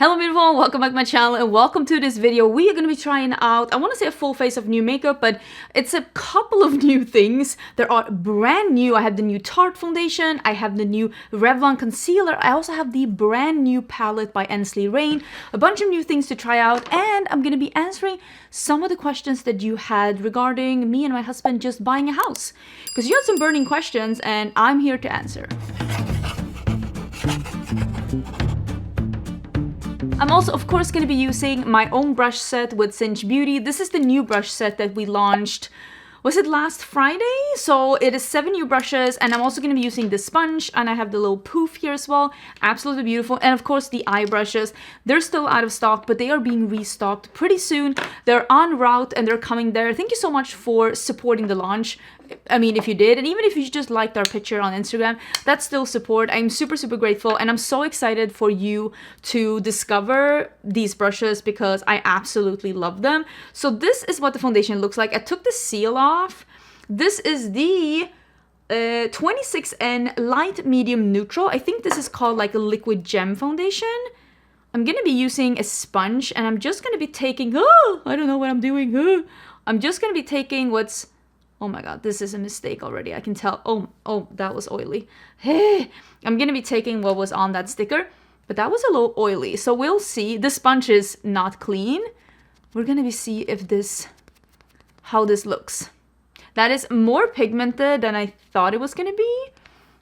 Hello beautiful, welcome back to my channel and welcome to this video. We are going to be trying out, I want to say a full face of new makeup, but it's a couple of new things. There are brand new, I have the new Tarte foundation, I have the new Revlon concealer, I also have the brand new palette by Ensley Rain, a bunch of new things to try out, and I'm going to be answering some of the questions that you had regarding me and my husband just buying a house. Because you had some burning questions and I'm here to answer. I'm also, of course, going to be using my own brush set with Cinch Beauty. This is the new brush set that we launched, was it last Friday? So it is 7 new brushes, and I'm also going to be using the sponge, and I have the little poof here as well. Absolutely beautiful. And of course, the eye brushes. They're still out of stock, but they are being restocked pretty soon. They're en route, and they're coming there. Thank you so much for supporting the launch. I mean, if you did, and even if you just liked our picture on Instagram, that's still support. I'm super grateful, and I'm so excited for you to discover these brushes because I absolutely love them. So this is what the foundation looks like. I took the seal off. This is the 26N Light Medium Neutral. I think this is called like a liquid gem foundation. I'm gonna be using a sponge, and I'm just gonna be taking, I don't know what I'm doing. I'm just gonna be taking what's, oh my god, this is a mistake already. I can tell. Oh, that was oily. I'm gonna be taking what was on that sticker, but that was a little oily. So we'll see. The sponge is not clean. We're gonna see if how this looks. That is more pigmented than I thought it was gonna be,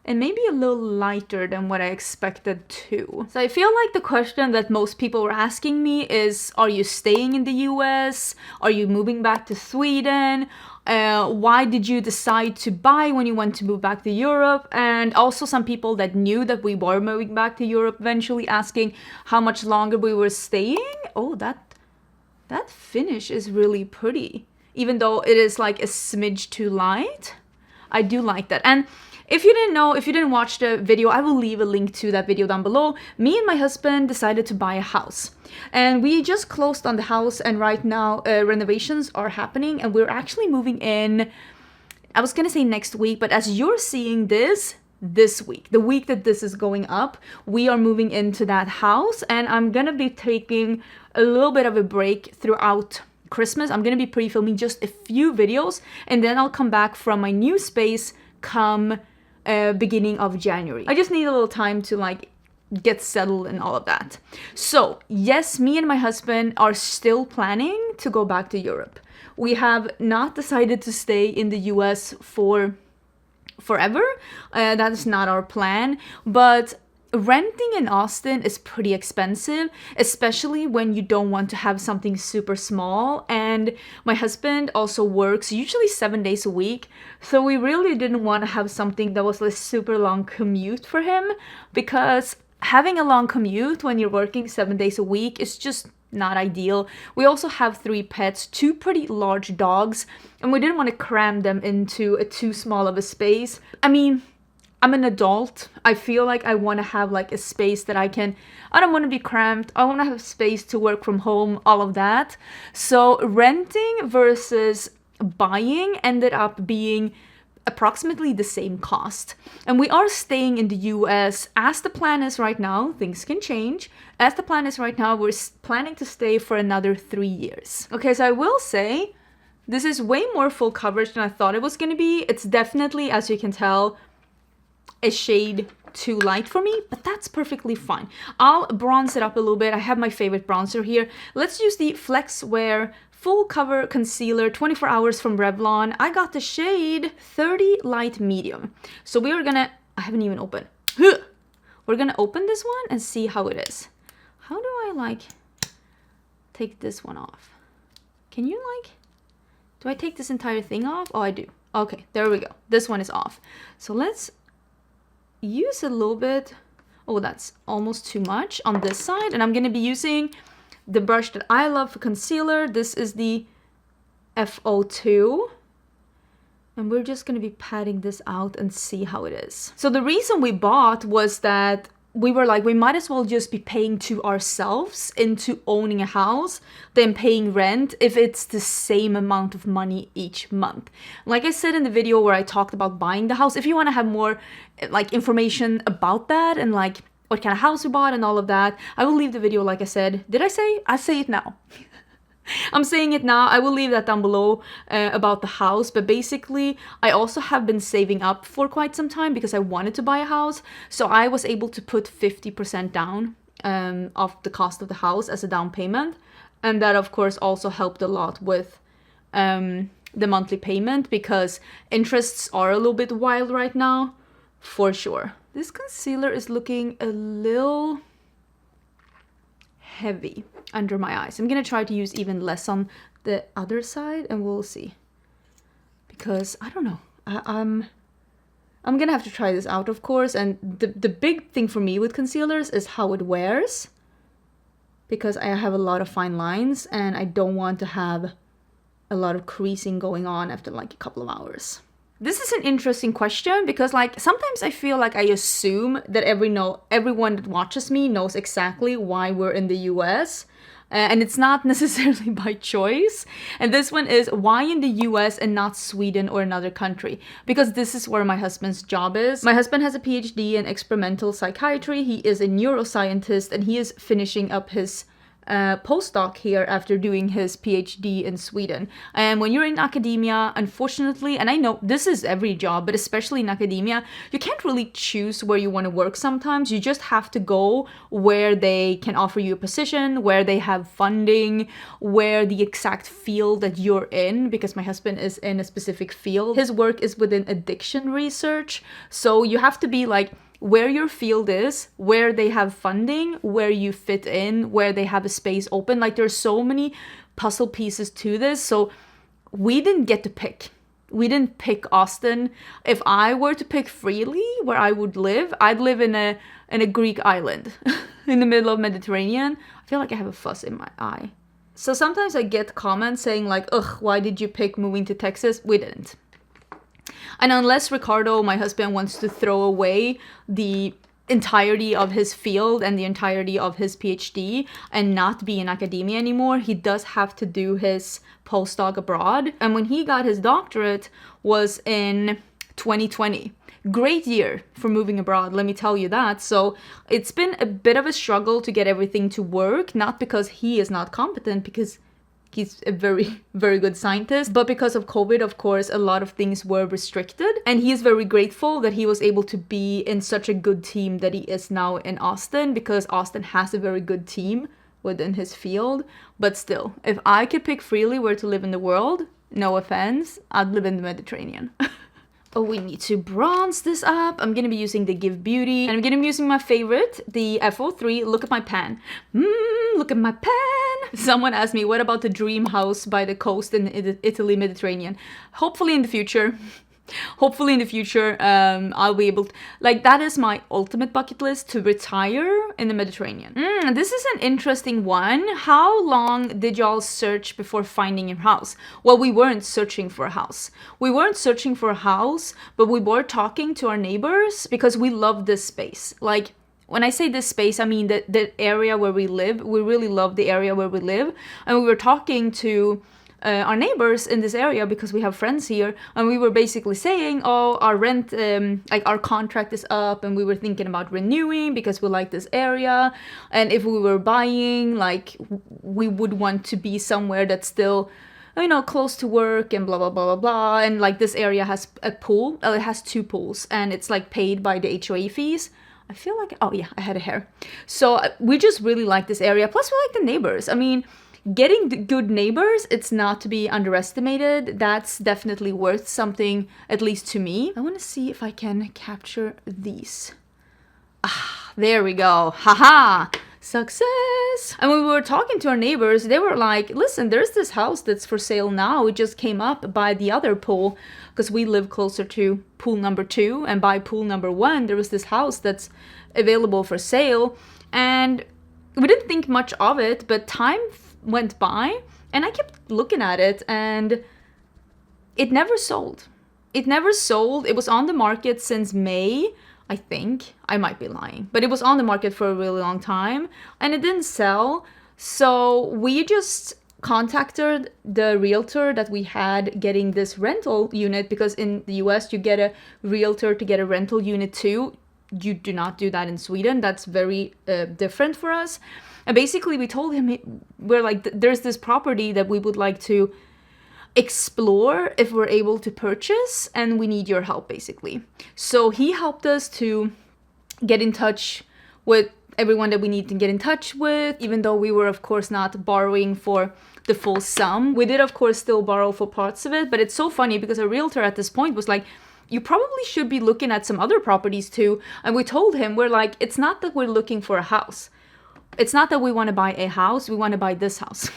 and maybe a little lighter than what I expected too. So I feel like the question that most people were asking me is, are you staying in the US? Are you moving back to Sweden? Why did you decide to buy when you want to move back to Europe? And also some people that knew that we were moving back to Europe eventually asking how much longer we were staying. Oh, that finish is really pretty. Even though it is like a smidge too light. I do like that. And if you didn't know, if you didn't watch the video, I will leave a link to that video down below. Me and my husband decided to buy a house. And we just closed on the house, and right now renovations are happening, and we're actually moving in, I was gonna say next week, but as you're seeing this week, the week that this is going up, we are moving into that house, and I'm gonna be taking a little bit of a break throughout Christmas. I'm gonna be pre-filming just a few videos, and then I'll come back from my new space come beginning of January. I just need a little time to like get settled and all of that. So yes, me and my husband are still planning to go back to Europe. We have not decided to stay in the US for forever. That is not our plan, but renting in Austin is pretty expensive, especially when you don't want to have something super small. And my husband also works usually 7 days a week, so we really didn't want to have something that was a super long commute for him, because having a long commute when you're working 7 days a week is just not ideal. We also have 3 pets, 2 pretty large dogs, and we didn't want to cram them into a too small of a space. I mean, I'm an adult. I feel like I want to have like a space that I don't want to be cramped. I want to have space to work from home, all of that. So renting versus buying ended up being approximately the same cost. And we are staying in the US as the plan is right now. Things can change. As the plan is right now, we're planning to stay for another 3 years. Okay, so I will say this is way more full coverage than I thought it was going to be. It's definitely, as you can tell, a shade too light for me, but that's perfectly fine. I'll bronze it up a little bit. I have my favorite bronzer here. Let's use the Flex Wear Full Cover Concealer 24 Hours from Revlon. I got the shade 30 Light Medium. So we are gonna, I haven't even opened. We're gonna open this one and see how it is. How do I like take this one off? Can you like, do I take this entire thing off? Oh, I do. Okay, there we go. This one is off. So let's use a little bit. Oh, that's almost too much on this side, and I'm going to be using the brush that I love for concealer. This is the FO2, and we're just going to be patting this out and see how it is. So the reason we bought was that we were like, we might as well just be paying to ourselves into owning a house than paying rent if it's the same amount of money each month. Like I said in the video where I talked about buying the house, if you want to have more like information about that and like what kind of house we bought and all of that. I will leave the video, like I said. Did I say? I say it now. I'm saying it now. I will leave that down below about the house. But basically, I also have been saving up for quite some time because I wanted to buy a house. So I was able to put 50% down of the cost of the house as a down payment. And that, of course, also helped a lot with the monthly payment because interests are a little bit wild right now, for sure. This concealer is looking a little heavy under my eyes. I'm gonna try to use even less on the other side and we'll see. Because, I don't know, I'm gonna have to try this out, of course. And the big thing for me with concealers is how it wears. Because I have a lot of fine lines and I don't want to have a lot of creasing going on after like a couple of hours. This is an interesting question because like sometimes I feel like I assume that everyone that watches me knows exactly why we're in the US. And it's not necessarily by choice. And this one is why in the US and not Sweden or another country? Because this is where my husband's job is. My husband has a PhD in experimental psychiatry. He is a neuroscientist and he is finishing up his postdoc here after doing his PhD in Sweden. And when you're in academia, unfortunately, and I know this is every job, but especially in academia, you can't really choose where you want to work sometimes. You just have to go where they can offer you a position, where they have funding, where the exact field that you're in, because my husband is in a specific field. His work is within addiction research. So you have to be like, where your field is, where they have funding, where you fit in, where they have a space open. Like there's so many puzzle pieces to this. So we didn't get to pick. We didn't pick Austin. If I were to pick freely where I would live, I'd live in a Greek island in the middle of Mediterranean. I feel like I have a fuzz in my eye. So sometimes I get comments saying like, ugh, why did you pick moving to Texas? We didn't. And unless Ricardo, my husband, wants to throw away the entirety of his field and the entirety of his PhD and not be in academia anymore, he does have to do his postdoc abroad. And when he got his doctorate was in 2020. Great year for moving abroad, let me tell you that. So it's been a bit of a struggle to get everything to work, not because he is not competent, because he's a very, very good scientist. But because of COVID, of course, a lot of things were restricted. And he is very grateful that he was able to be in such a good team that he is now in Austin, because Austin has a very good team within his field. But still, if I could pick freely where to live in the world, no offense, I'd live in the Mediterranean. Oh, we need to bronze this up. I'm gonna be using the Give Beauty. And I'm gonna be using my favorite, the F03. Look at my pan. Look at my pan. Someone asked me, what about the dream house by the coast in Italy, Mediterranean? Hopefully in the future. Hopefully in the future, I'll be able to, like, that is my ultimate bucket list, to retire in the Mediterranean. This is an interesting one. How long did y'all search before finding your house? Well, we weren't searching for a house. We weren't searching for a house, but we were talking to our neighbors because we love this space. Like, when I say this space, I mean the area where we live. We really love the area where we live. And we were talking to our neighbors in this area because we have friends here, and we were basically saying, oh, our rent, like our contract is up, and we were thinking about renewing because we like this area, and if we were buying, like, we would want to be somewhere that's still, you know, close to work and blah blah blah blah blah. And like this area has a pool, it has 2 pools, and it's like paid by the HOA fees. I feel like, oh yeah, I had a hair. So we just really like this area, plus we like the neighbors. I mean, getting the good neighbors, it's not to be underestimated. That's definitely worth something, at least to me. I want to see if I can capture these. Ah, there we go. Haha! Success! And when we were talking to our neighbors, they were like, listen, there's this house that's for sale now. It just came up by the other pool because we live closer to pool number 2. And by pool number 1, there was this house that's available for sale. And we didn't think much of it, but time went by and I kept looking at it and it never sold. It never sold. It was on the market since May, I think. I might be lying, but it was on the market for a really long time and it didn't sell. So we just contacted the realtor that we had getting this rental unit, because in the US you get a realtor to get a rental unit too. you do not do that in Sweden. That's very different for us. And basically we told him, we're like, there's this property that we would like to explore if we're able to purchase, and we need your help basically. So he helped us to get in touch with everyone that we need to get in touch with, even though we were of course not borrowing for the full sum. We did of course still borrow for parts of it, but it's so funny because a realtor at this point was like, you probably should be looking at some other properties too. And we told him, we're like, it's not that we're looking for a house. It's not that we want to buy a house, we want to buy this house.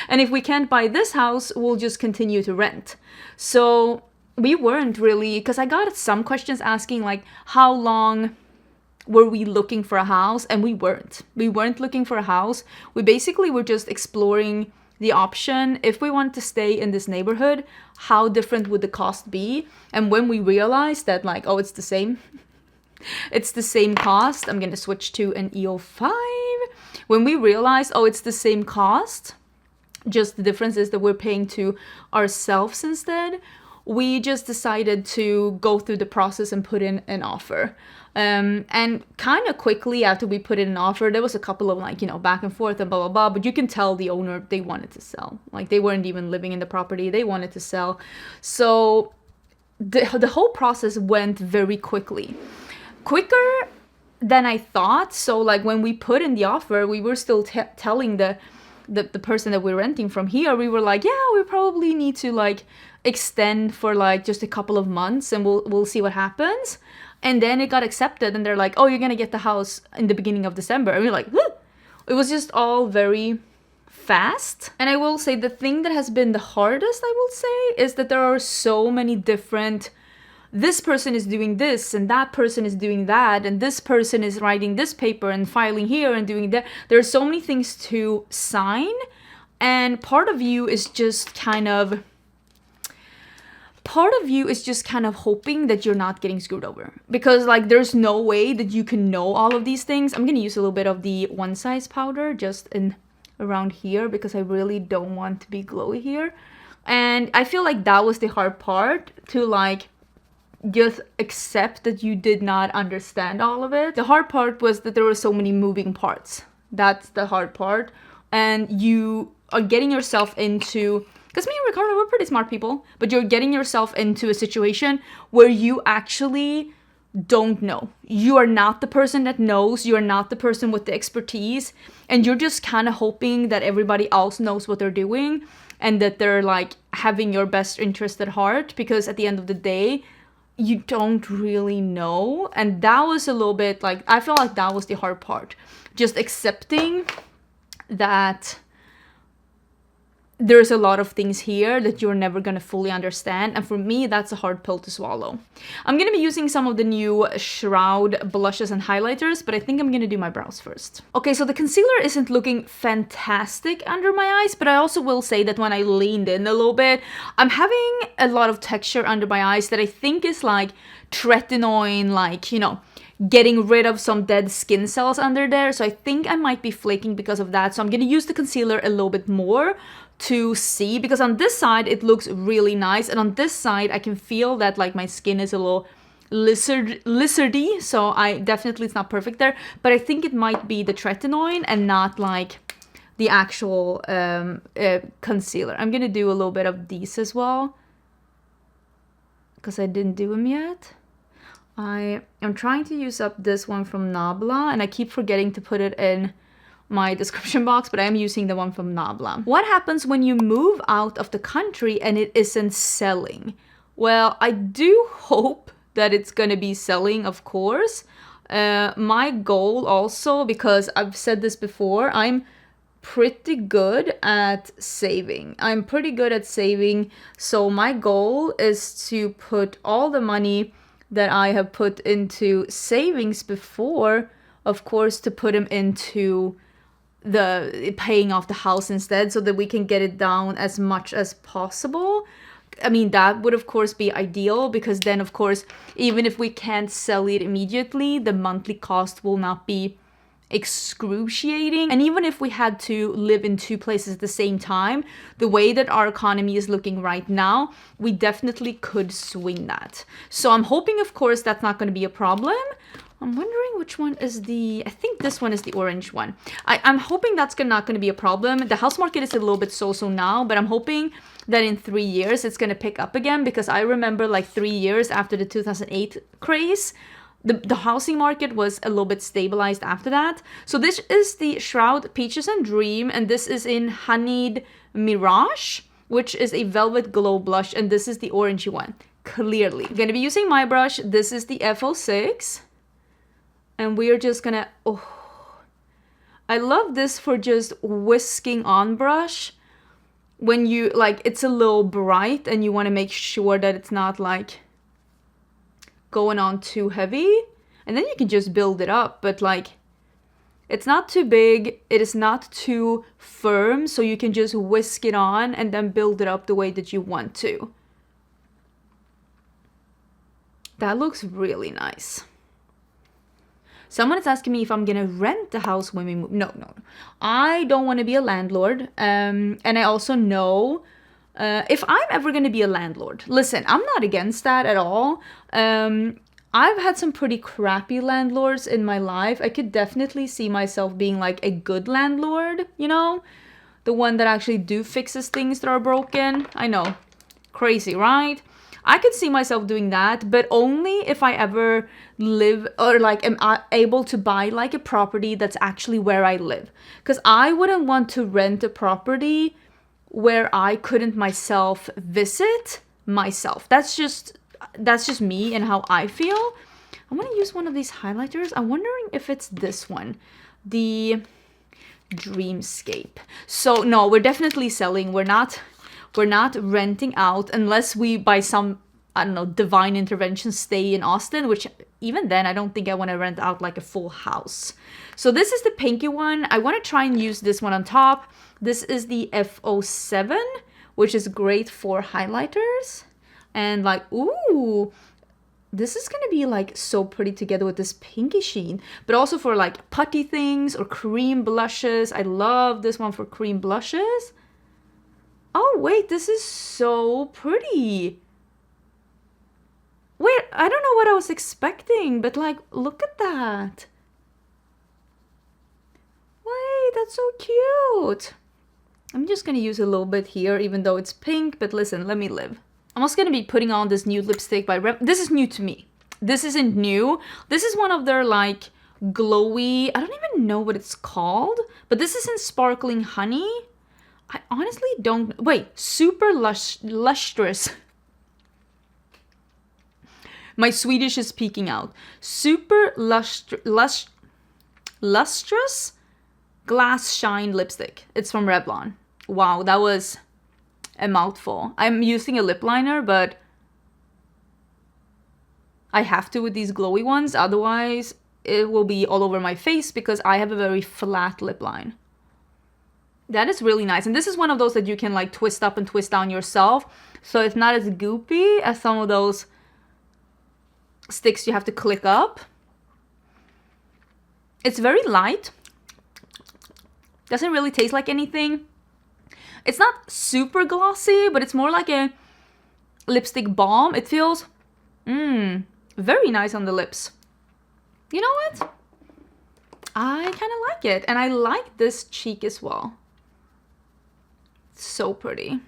And if we can't buy this house, we'll just continue to rent. So we weren't really, because I got some questions asking like, how long were we looking for a house? And we weren't. We weren't looking for a house. We basically were just exploring the option. If we wanted to stay in this neighborhood, how different would the cost be? And when we realized that like, oh, it's the same. It's the same cost. I'm going to switch to an EO5. When we realized, oh, it's the same cost, just the difference is that we're paying to ourselves instead, we just decided to go through the process and put in an offer. And kind of quickly after we put in an offer, there was a couple of like, you know, back and forth and blah, blah, blah. But you can tell the owner, they wanted to sell. Like they weren't even living in the property. They wanted to sell. So the whole process went very quickly. Quicker than I thought. So like when we put in the offer, we were still telling the person that we're renting from here, we were like, yeah, we probably need to like extend for like just a couple of months and we'll see what happens. And then it got accepted and they're like, oh, you're gonna get the house in the beginning of December. And we're like, whoo! It was just all very fast. And I will say the thing that has been the hardest, I will say, is that there are so many different, this person is doing this and that person is doing that and this person is writing this paper and filing here and doing that. There are so many things to sign, and part of you is just kind of hoping that you're not getting screwed over, because like there's no way that you can know all of these things. I'm gonna use a little bit of the One Size powder just in around here because I really don't want to be glowy here. And I feel like that was the hard part, to like just accept that you did not understand all of it. The hard part was that there were so many moving parts. That's the hard part. And you are getting yourself into, because me and Ricardo, we're pretty smart people, but you're getting yourself into a situation where you actually don't know. You are not the person that knows. You are not the person with the expertise. And you're just kind of hoping that everybody else knows what they're doing and that they're like having your best interest at heart, because at the end of the day, you don't really know. And that was a little bit like, I feel like that was the hard part. Just accepting that there's a lot of things here that you're never going to fully understand. And for me, that's a hard pill to swallow. I'm going to be using some of the new Shroud blushes and highlighters, but I think I'm going to do my brows first. Okay, so the concealer isn't looking fantastic under my eyes, but I also will say that when I leaned in a little bit, I'm having a lot of texture under my eyes that I think is like tretinoin, like, you know, getting rid of some dead skin cells under there. So I think I might be flaking because of that. So I'm going to use the concealer a little bit more to see, because on this side it looks really nice, and on this side I can feel that like my skin is a little lizardy, so I definitely, it's not perfect there, but I think it might be the tretinoin and not like the actual concealer. I'm gonna do a little bit of these as well because I didn't do them yet. I am trying to use up this one from Nabla, and I keep forgetting to put it in my description box, but I am using the one from Nabla. What happens when you move out of the country and it isn't selling? Well, I do hope that it's gonna be selling, of course. My goal also, because I've said this before, I'm pretty good at saving. So my goal is to put all the money that I have put into savings before, of course, to put them into the paying off the house instead, so that we can get it down as much as possible. I mean, that would of course be ideal, because then of course, even if we can't sell it immediately, the monthly cost will not be excruciating. And even if we had to live in two places at the same time, the way that our economy is looking right now, we definitely could swing that. So I'm hoping, of course, that's not going to be a problem. I'm wondering which one is the, I think this one is the orange one. I'm hoping that's not going to be a problem. The house market is a little bit so-so now, but I'm hoping that in 3 years it's going to pick up again, because I remember like 3 years after the 2008 craze, the housing market was a little bit stabilized after that. So this is the Shroud Peaches and Dream, and this is in Honeyed Mirage, which is a Velvet Glow blush, and this is the orangey one, clearly. I'm going to be using my brush. This is the F06, and we are just going to, oh, I love this for just whisking on brush. When you, like, it's a little bright and you want to make sure that it's not like going on too heavy, and then you can just build it up, but like it's not too big, it is not too firm, so you can just whisk it on and then build it up the way that you want to. That looks really nice. Someone is asking me if I'm gonna rent the house when we move. No. I don't want to be a landlord, and I also know if I'm ever going to be a landlord, listen, I'm not against that at all. I've had some pretty crappy landlords in my life. I could definitely see myself being like a good landlord, you know? The one that actually fixes things that are broken. I know, crazy, right? I could see myself doing that, but only if I ever live or like am able to buy like a property that's actually where I live. Because I wouldn't want to rent a property where I couldn't myself visit myself. That's just me and how I feel. I'm gonna use one of these highlighters. I'm wondering if it's this one, the Dreamscape. So no, we're definitely selling. We're not renting out unless we, by some, I don't know, divine intervention, stay in Austin, which even then I don't think I want to rent out like a full house. So this is the pinky one. I want to try and use this one on top. This is the F07, which is great for highlighters. And like, ooh, this is gonna be like so pretty together with this pinky sheen, but also for like putty things or cream blushes. I love this one for cream blushes. Oh wait, this is so pretty. Wait, I don't know what I was expecting, but like, look at that. Wait, that's so cute. I'm just gonna use a little bit here, even though it's pink, but listen, let me live. I'm also gonna be putting on this new lipstick by this is new to me. This isn't new. This is one of their like glowy, I don't even know what it's called, but this is in Sparkling Honey. I honestly don't, wait, Super Lustrous. My Swedish is peeking out. Super Lustrous Glass Shine Lipstick. It's from Revlon. Wow, that was a mouthful. I'm using a lip liner, but I have to with these glowy ones. Otherwise, it will be all over my face because I have a very flat lip line. That is really nice. And this is one of those that you can like twist up and twist down yourself. So it's not as goopy as some of those sticks you have to click up. It's very light. Doesn't really taste like anything. It's not super glossy, but it's more like a lipstick balm. It feels very nice on the lips. You know what? I kind of like it. And I like this cheek as well. So pretty.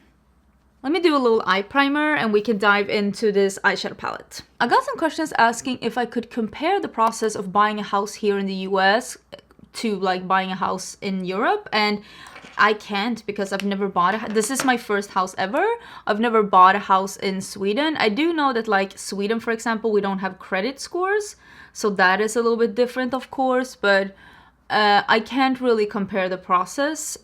Let me do a little eye primer and we can dive into this eyeshadow palette. I got some questions asking if I could compare the process of buying a house here in the US to like buying a house in Europe, and I can't because I've never bought this is my first house ever. I've never bought a house in Sweden. I do know that like Sweden, for example, we don't have credit scores, so that is a little bit different, of course, but I can't really compare the process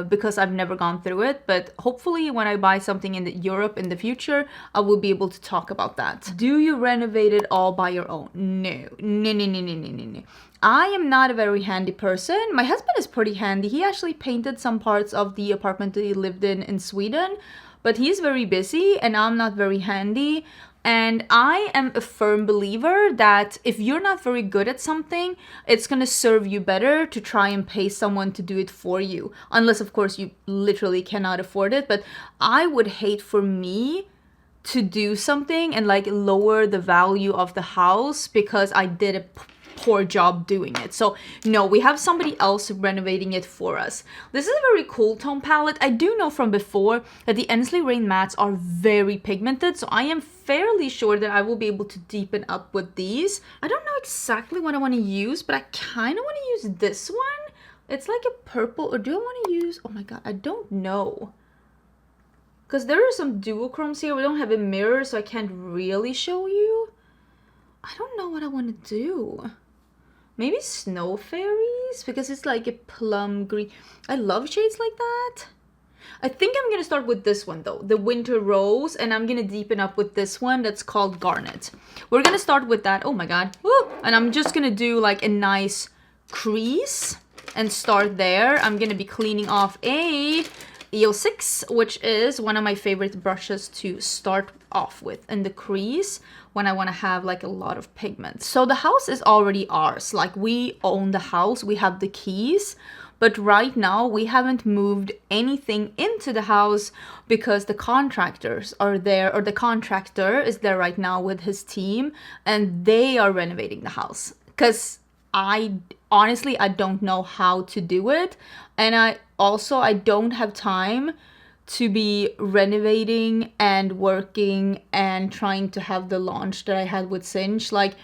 because I've never gone through it, but hopefully when I buy something in Europe in the future, I will be able to talk about that. Do you renovate it all by your own? No. I am not a very handy person. My husband is pretty handy. He actually painted some parts of the apartment that he lived in Sweden, but he's very busy and I'm not very handy. And I am a firm believer that if you're not very good at something, it's going to serve you better to try and pay someone to do it for you. Unless, of course, you literally cannot afford it. But I would hate for me to do something and like lower the value of the house because I did a poor job doing it. So no, we have somebody else renovating it for us. This is a very cool tone palette. I do know from before that the Ensley Rain mattes are very pigmented, so I am fairly sure that I will be able to deepen up with these. I don't know exactly what I want to use, but I kind of want to use this one. It's like a purple, or do I want to use, oh my god, I don't know. Because there are some duochromes here. We don't have a mirror, so I can't really show you. I don't know what I want to do. Maybe Snow Fairies, because it's like a plum green. I love shades like that. I think I'm going to start with this one though, the Winter Rose, and I'm going to deepen up with this one that's called Garnet. We're going to start with that. Oh my god. Woo! And I'm just going to do like a nice crease and start there. I'm going to be cleaning off a EO6, which is one of my favorite brushes to start off with in the crease when I want to have like a lot of pigment. So the house is already ours. Like, we own the house, we have the keys, but right now we haven't moved anything into the house because the contractors are there, or the contractor is there right now with his team, and they are renovating the house. Because I honestly don't know how to do it, and I don't have time to be renovating and working and trying to have the launch that I had with Cinch. Like,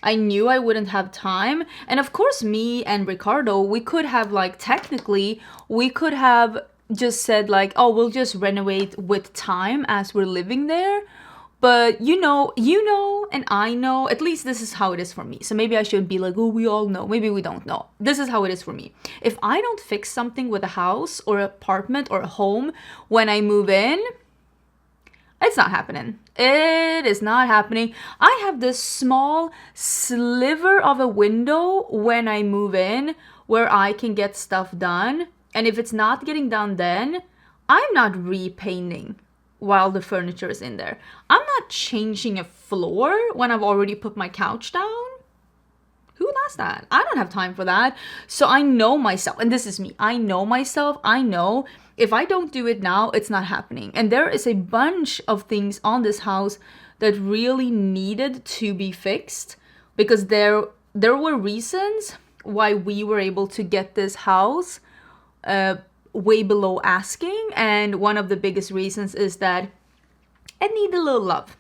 I knew I wouldn't have time. And of course, me and Ricardo, we could have, like, technically, we could have just said like, oh, we'll just renovate with time as we're living there. But you know, and I know, at least this is how it is for me. So maybe I shouldn't be like, oh, we all know. Maybe we don't know. This is how it is for me. If I don't fix something with a house or apartment or a home when I move in, it's not happening. It is not happening. I have this small sliver of a window when I move in where I can get stuff done. And if it's not getting done then, I'm not repainting while the furniture is in there. I'm not changing a floor when I've already put my couch down. Who does that? I don't have time for that. So I know myself, and this is me. I know myself. I know if I don't do it now, it's not happening. And there is a bunch of things on this house that really needed to be fixed, because there were reasons why we were able to get this house way below asking, and one of the biggest reasons is that it needed a little love.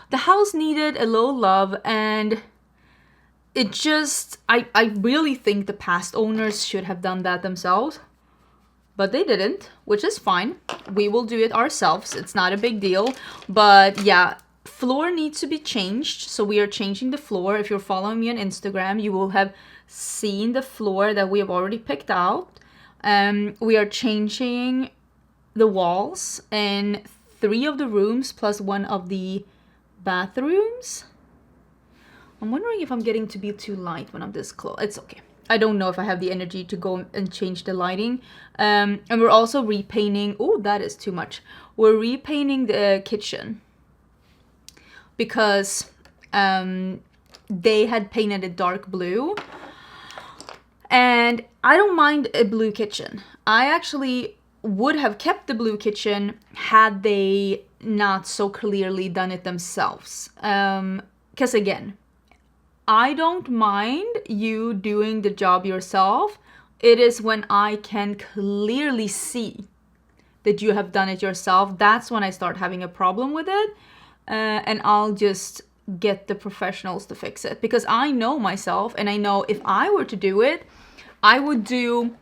The house needed a little love, and it just, I really think the past owners should have done that themselves, but they didn't, which is fine. We will do it ourselves. It's not a big deal. But yeah, floor needs to be changed, so we are changing the floor. If you're following me on Instagram, you will have seen the floor that we have already picked out. We are changing the walls in 3 of the rooms plus 1 of the bathrooms. I'm wondering if I'm getting to be too light when I'm this close. It's okay. I don't know if I have the energy to go and change the lighting. And we're also repainting. Oh, that is too much. We're repainting the kitchen because they had painted it dark blue. And I don't mind a blue kitchen. I actually would have kept the blue kitchen had they not so clearly done it themselves. Because again, I don't mind you doing the job yourself. It is when I can clearly see that you have done it yourself, that's when I start having a problem with it. And I'll just get the professionals to fix it, because I know myself, and I know if I were to do it, I would do,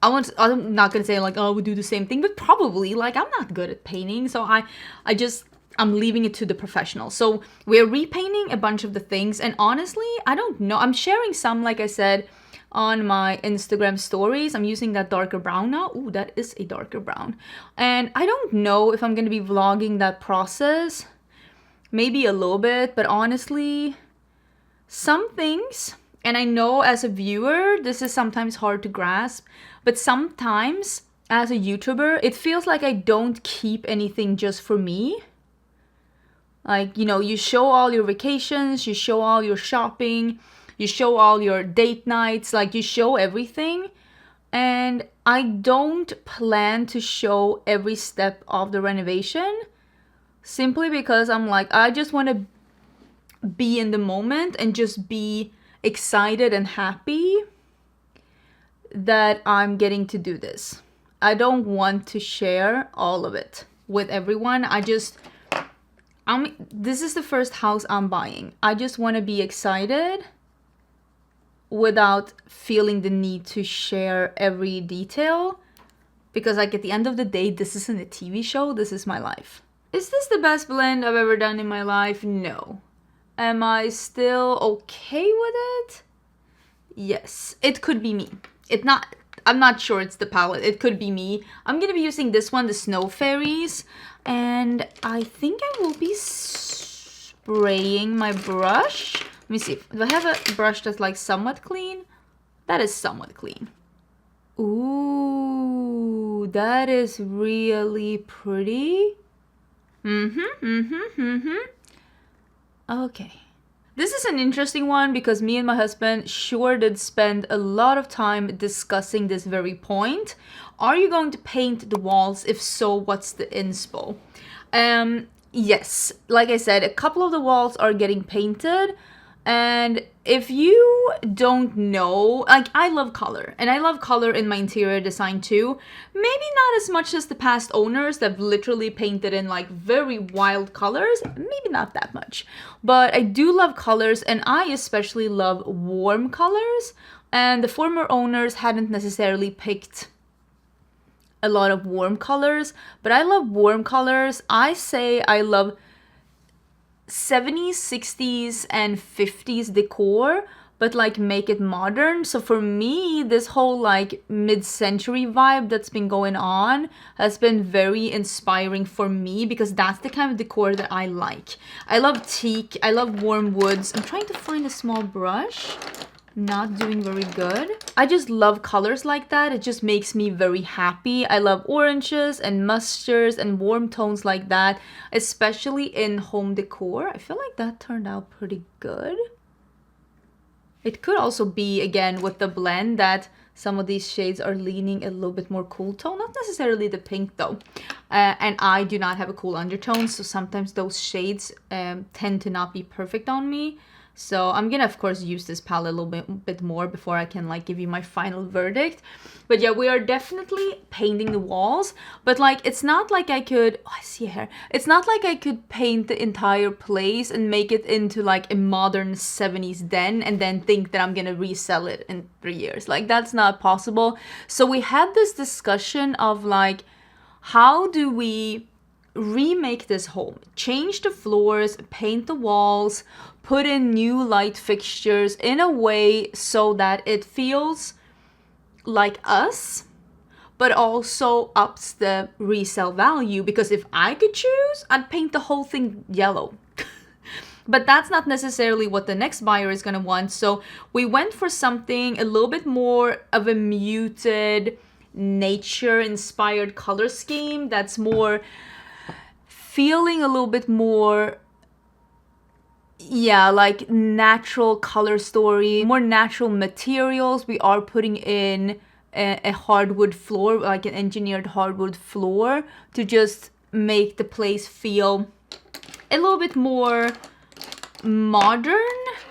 I'm not gonna say like, oh, I would do the same thing, but probably, like, I'm not good at painting, so I'm leaving it to the professionals. So we're repainting a bunch of the things, and honestly, I don't know. I'm sharing some, like I said, on my Instagram stories. I'm using that darker brown now. Ooh, that is a darker brown. And I don't know if I'm gonna be vlogging that process. Maybe a little bit, but honestly, some things, and I know as a viewer, this is sometimes hard to grasp, but sometimes as a YouTuber, it feels like I don't keep anything just for me. Like, you know, you show all your vacations, you show all your shopping, you show all your date nights, like you show everything. And I don't plan to show every step of the renovation, simply because I'm like, I just want to be in the moment and just be excited and happy that I'm getting to do this. I don't want to share all of it with everyone. This is the first house I'm buying. I just want to be excited without feeling the need to share every detail, because like at the end of the day, this isn't a TV show, this is my life. Is this the best blend I've ever done in my life? No. Am I still okay with it? Yes. It could be me. I'm not sure it's the palette. It could be me. I'm gonna be using this one, the Snow Fairies, and I think I will be spraying my brush. Let me see. Do I have a brush that's like somewhat clean? That is somewhat clean. Ooh, that is really pretty. Okay. This is an interesting one because me and my husband sure did spend a lot of time discussing this very point. Are you going to paint the walls? If so, what's the inspo? Yes, like I said, a couple of the walls are getting painted. And if you don't know, like I love color, and I love color in my interior design too. Maybe not as much as the past owners that literally painted in like very wild colors, maybe not that much. But I do love colors, and I especially love warm colors. And the former owners hadn't necessarily picked a lot of warm colors, but I love warm colors. I say I love 70s, 60s, and 50s decor, but like make it modern. So for me, this whole like mid-century vibe that's been going on has been very inspiring for me, because that's the kind of decor that I like. I love teak, I love warm woods. I'm trying to find a small brush. Not doing very good. I just love colors like that. It just makes me very happy. I love oranges and mustards and warm tones like that, especially in home decor. I feel like that turned out pretty good. It could also be, again, with the blend, that some of these shades are leaning a little bit more cool tone. Not necessarily the pink though. And I do not have a cool undertone, so sometimes those shades tend to not be perfect on me. So I'm gonna, of course, use this palette a little bit more before I can like give you my final verdict. But yeah, we are definitely painting the walls. But like, it's not like I could, oh, I see a hair. It's not like I could paint the entire place and make it into like a modern 70s den and then think that I'm gonna resell it in 3 years. Like, that's not possible. So we had this discussion of like, how do we remake this home, change the floors, paint the walls, put in new light fixtures in a way so that it feels like us, but also ups the resale value. Because if I could choose, I'd paint the whole thing yellow. But that's not necessarily what the next buyer is going to want. So we went for something a little bit more of a muted, nature-inspired color scheme that's more feeling a little bit more, yeah, like natural color story, more natural materials. We are putting in a hardwood floor, like an engineered hardwood floor, to just make the place feel a little bit more modern,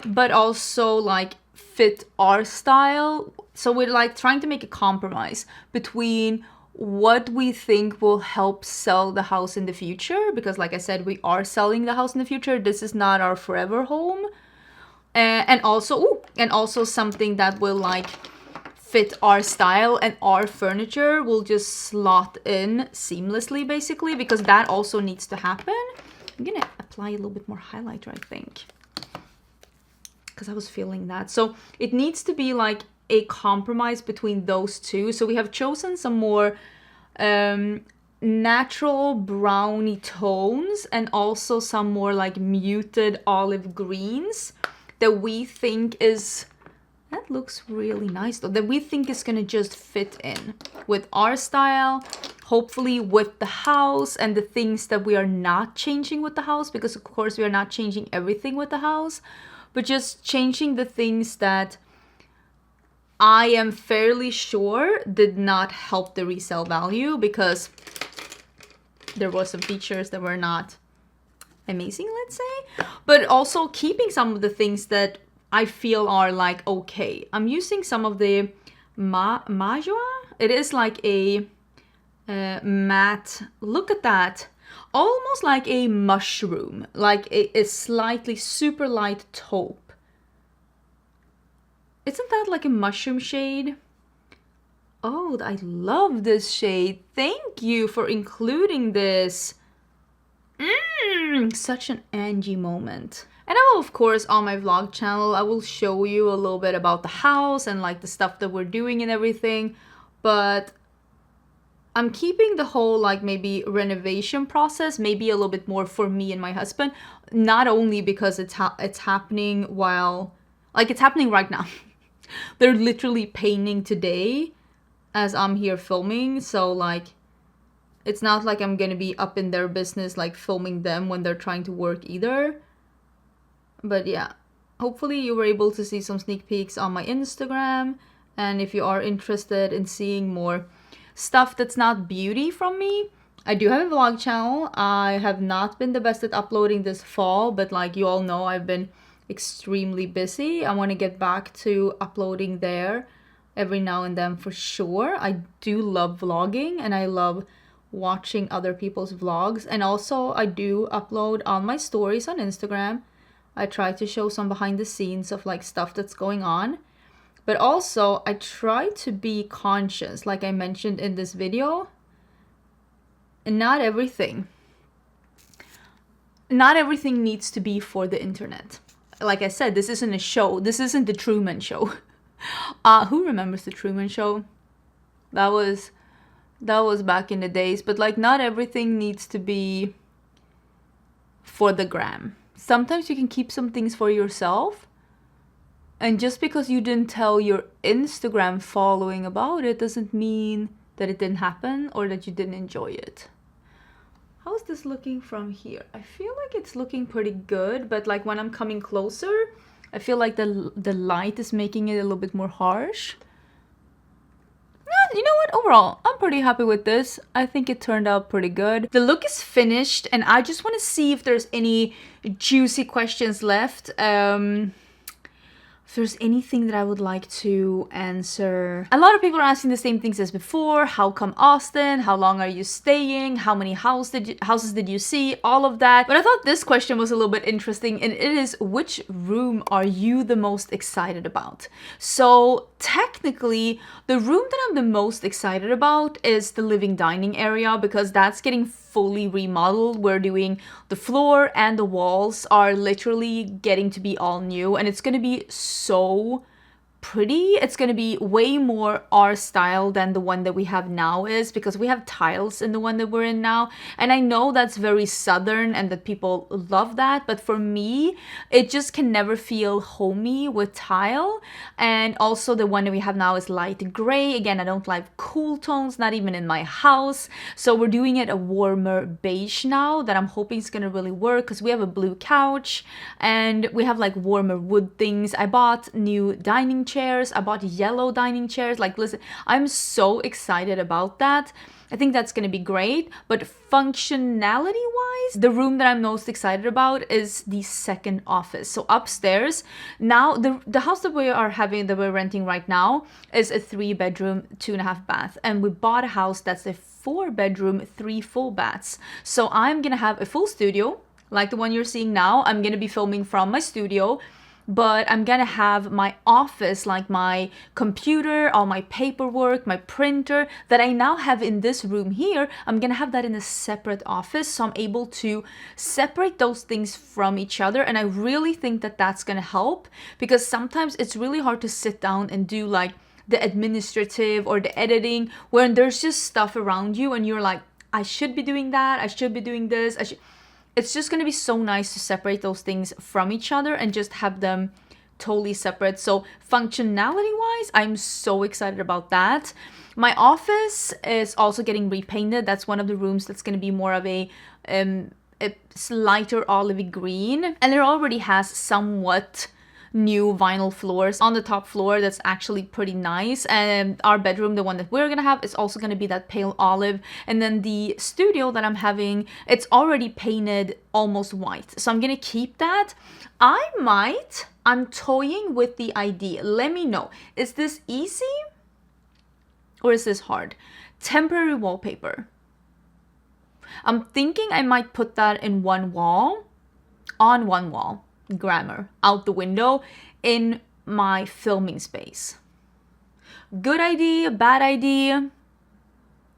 but also like fit our style. So we're like trying to make a compromise between what we think will help sell the house in the future, because like I said, we are selling the house in the future. This is not our forever home. And also something that will like fit our style, and our furniture will just slot in seamlessly, basically, because that also needs to happen. I'm gonna apply a little bit more highlighter, I think, because I was feeling that. So it needs to be like a compromise between those two. So we have chosen some more natural browny tones, and also some more like muted olive greens that we think is, that looks really nice though, that we think is gonna just fit in with our style, hopefully with the house and the things that we are not changing with the house, because of course we are not changing everything with the house, but just changing the things that I am fairly sure did not help the resale value, because there were some features that were not amazing, let's say. But also keeping some of the things that I feel are like okay. I'm using some of the Majua. It is like a matte. Look at that. Almost like a mushroom, like a slightly super light taupe. Isn't that like a mushroom shade? Oh, I love this shade. Thank you for including this. Such an Angie moment. And I will, of course, on my vlog channel, I will show you a little bit about the house and like the stuff that we're doing and everything. But I'm keeping the whole like maybe renovation process maybe a little bit more for me and my husband. Not only because it's happening while, like it's happening right now. They're literally painting today as I'm here filming. So like, it's not like I'm gonna be up in their business like filming them when they're trying to work either. But yeah, hopefully you were able to see some sneak peeks on my Instagram. And if you are interested in seeing more stuff that's not beauty from me, I do have a vlog channel. I have not been the best at uploading this fall, but like you all know, I've been extremely busy. I want to get back to uploading there every now and then for sure. I do love vlogging and I love watching other people's vlogs, and also I do upload on my stories on Instagram. I try to show some behind the scenes of like stuff that's going on, but also I try to be conscious, like I mentioned in this video. And not everything needs to be for the internet. Like I said, this isn't a show. This isn't the Truman Show. Who remembers the Truman Show? That was back in the days. But like, not everything needs to be for the gram. Sometimes you can keep some things for yourself. And just because you didn't tell your Instagram following about it doesn't mean that it didn't happen or that you didn't enjoy it. How's this looking from here? I feel like it's looking pretty good, but like when I'm coming closer, I feel like the light is making it a little bit more harsh. You know what? Overall, I'm pretty happy with this. I think it turned out pretty good. The look is finished, and I just want to see if there's any juicy questions left. If there's anything that I would like to answer. A lot of people are asking the same things as before. How come Austin? How long are you staying? How many houses did you see? All of that. But I thought this question was a little bit interesting, and it is, which room are you the most excited about? So technically, the room that I'm the most excited about is the living dining area, because that's getting fully remodeled. We're doing the floor and the walls are literally getting to be all new, and it's gonna be so pretty. It's gonna be way more our style than the one that we have now is, because we have tiles in the one that we're in now, and I know that's very southern and that people love that, but for me it just can never feel homey with tile. And also the one that we have now is light gray. Again, I don't like cool tones, not even in my house, so we're doing it a warmer beige now that I'm hoping is gonna really work, because we have a blue couch and we have like warmer wood things. I bought new dining chairs. I bought yellow dining chairs. Like, listen, I'm so excited about that. I think that's gonna be great. But functionality wise, the room that I'm most excited about is the second office. So upstairs, now the house that we're renting right now is a 3-bedroom, 2.5 bath. And we bought a house that's a 4-bedroom, 3 full baths. So I'm gonna have a full studio, like the one you're seeing now. I'm gonna be filming from my studio. But I'm gonna have my office, like my computer, all my paperwork, my printer that I now have in this room here. I'm gonna have that in a separate office, so I'm able to separate those things from each other. And I really think that that's gonna help, because sometimes it's really hard to sit down and do like the administrative or the editing when there's just stuff around you and you're like, I should be doing that, I should be doing this, It's just going to be so nice to separate those things from each other and just have them totally separate. So functionality wise, I'm so excited about that. My office is also getting repainted. That's one of the rooms that's going to be more of a lighter olivey green. And it already has somewhat new vinyl floors on the top floor. That's actually pretty nice. And our bedroom, the one that we're gonna have, is also gonna be that pale olive. And then the studio that I'm having, it's already painted almost white, so I'm gonna keep that. I'm toying with the idea. Let me know, is this easy or is this hard? Temporary wallpaper. I'm thinking I might put that in one wall, on one wall, grammar, out the window, in my filming space. Good idea, bad idea?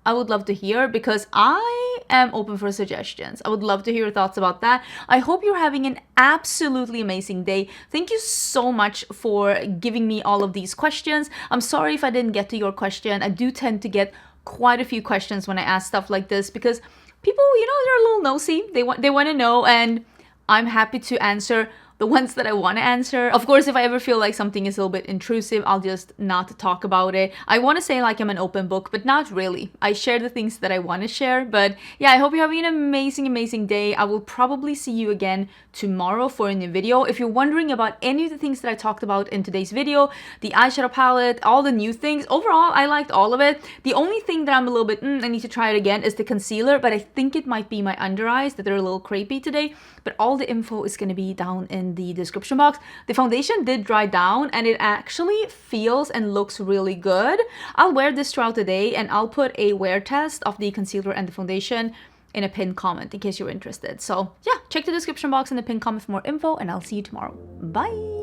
I would love to hear, because I am open for suggestions. I would love to hear your thoughts about that. I hope you're having an absolutely amazing day. Thank you so much for giving me all of these questions. I'm sorry if I didn't get to your question. I do tend to get quite a few questions when I ask stuff like this, because people, you know, they're a little nosy. They want to know, and I'm happy to answer the ones that I want to answer. Of course, if I ever feel like something is a little bit intrusive, I'll just not talk about it. I want to say like I'm an open book, but not really. I share the things that I want to share. But yeah, I hope you're having an amazing, amazing day. I will probably see you again tomorrow for a new video. If you're wondering about any of the things that I talked about in today's video, the eyeshadow palette, all the new things, overall, I liked all of it. The only thing that I'm a little bit, I need to try it again, is the concealer, but I think it might be my under eyes that they're a little crepey today. But all the info is going to be down in the description box. The foundation did dry down and it actually feels and looks really good. I'll wear this throughout the day, and I'll put a wear test of the concealer and the foundation in a pinned comment in case you're interested. So yeah, check the description box in the pinned comment for more info, and I'll see you tomorrow. Bye!